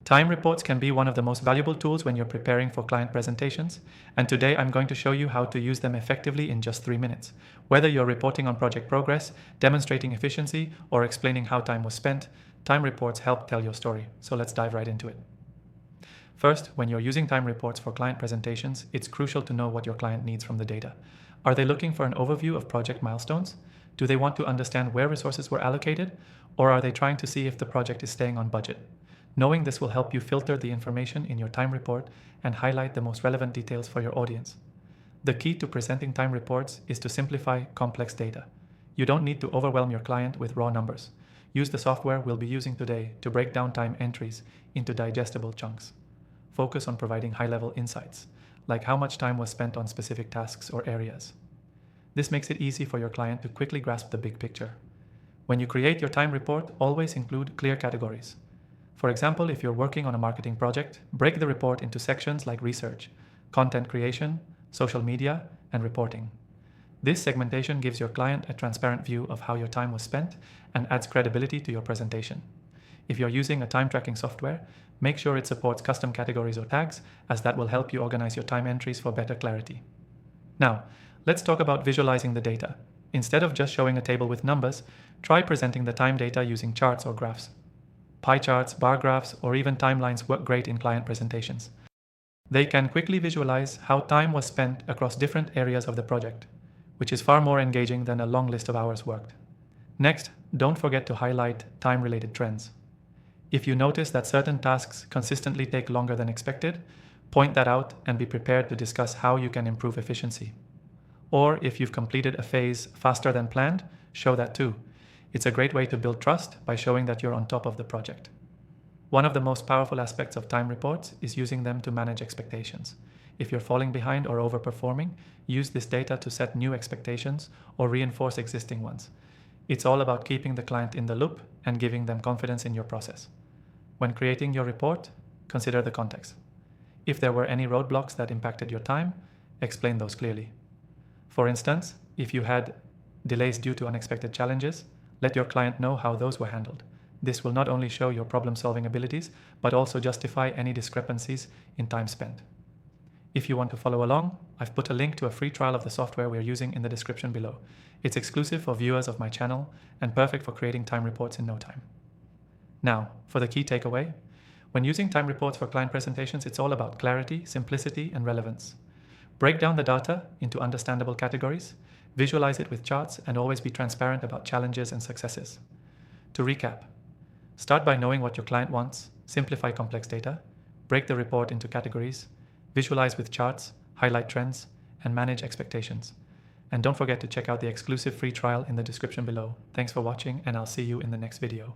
Time reports can be one of the most valuable tools when you're preparing for client presentations, and today I'm going to show you how to use them effectively in just 3 minutes. Whether you're reporting on project progress, demonstrating efficiency, or explaining how time was spent, time reports help tell your story. So let's dive right into it. First, when you're using time reports for client presentations, it's crucial to know what your client needs from the data. Are they looking for an overview of project milestones? Do they want to understand where resources were allocated? Or are they trying to see if the project is staying on budget? Knowing this will help you filter the information in your time report and highlight the most relevant details for your audience. The key to presenting time reports is to simplify complex data. You don't need to overwhelm your client with raw numbers. Use the software we'll be using today to break down time entries into digestible chunks. Focus on providing high-level insights, like how much time was spent on specific tasks or areas. This makes it easy for your client to quickly grasp the big picture. When you create your time report, always include clear categories. For example, if you're working on a marketing project, break the report into sections like research, content creation, social media, and reporting. This segmentation gives your client a transparent view of how your time was spent and adds credibility to your presentation. If you're using a time tracking software, make sure it supports custom categories or tags, as that will help you organize your time entries for better clarity. Now, let's talk about visualizing the data. Instead of just showing a table with numbers, try presenting the time data using charts or graphs. Pie charts, bar graphs, or even timelines work great in client presentations. They can quickly visualize how time was spent across different areas of the project, which is far more engaging than a long list of hours worked. Next, don't forget to highlight time-related trends. If you notice that certain tasks consistently take longer than expected, point that out and be prepared to discuss how you can improve efficiency. Or if you've completed a phase faster than planned, show that too. It's a great way to build trust by showing that you're on top of the project. One of the most powerful aspects of time reports is using them to manage expectations. If you're falling behind or overperforming, use this data to set new expectations or reinforce existing ones. It's all about keeping the client in the loop and giving them confidence in your process. When creating your report, consider the context. If there were any roadblocks that impacted your time, explain those clearly. For instance, if you had delays due to unexpected challenges, let your client know how those were handled. This will not only show your problem-solving abilities, but also justify any discrepancies in time spent. If you want to follow along, I've put a link to a free trial of the software we're using in the description below. It's exclusive for viewers of my channel and perfect for creating time reports in no time. Now, for the key takeaway. When using time reports for client presentations, it's all about clarity, simplicity, and relevance. Break down the data into understandable categories, visualize it with charts, and always be transparent about challenges and successes. To recap, start by knowing what your client wants, simplify complex data, break the report into categories, visualize with charts, highlight trends, and manage expectations. And don't forget to check out the exclusive free trial in the description below. Thanks for watching, and I'll see you in the next video.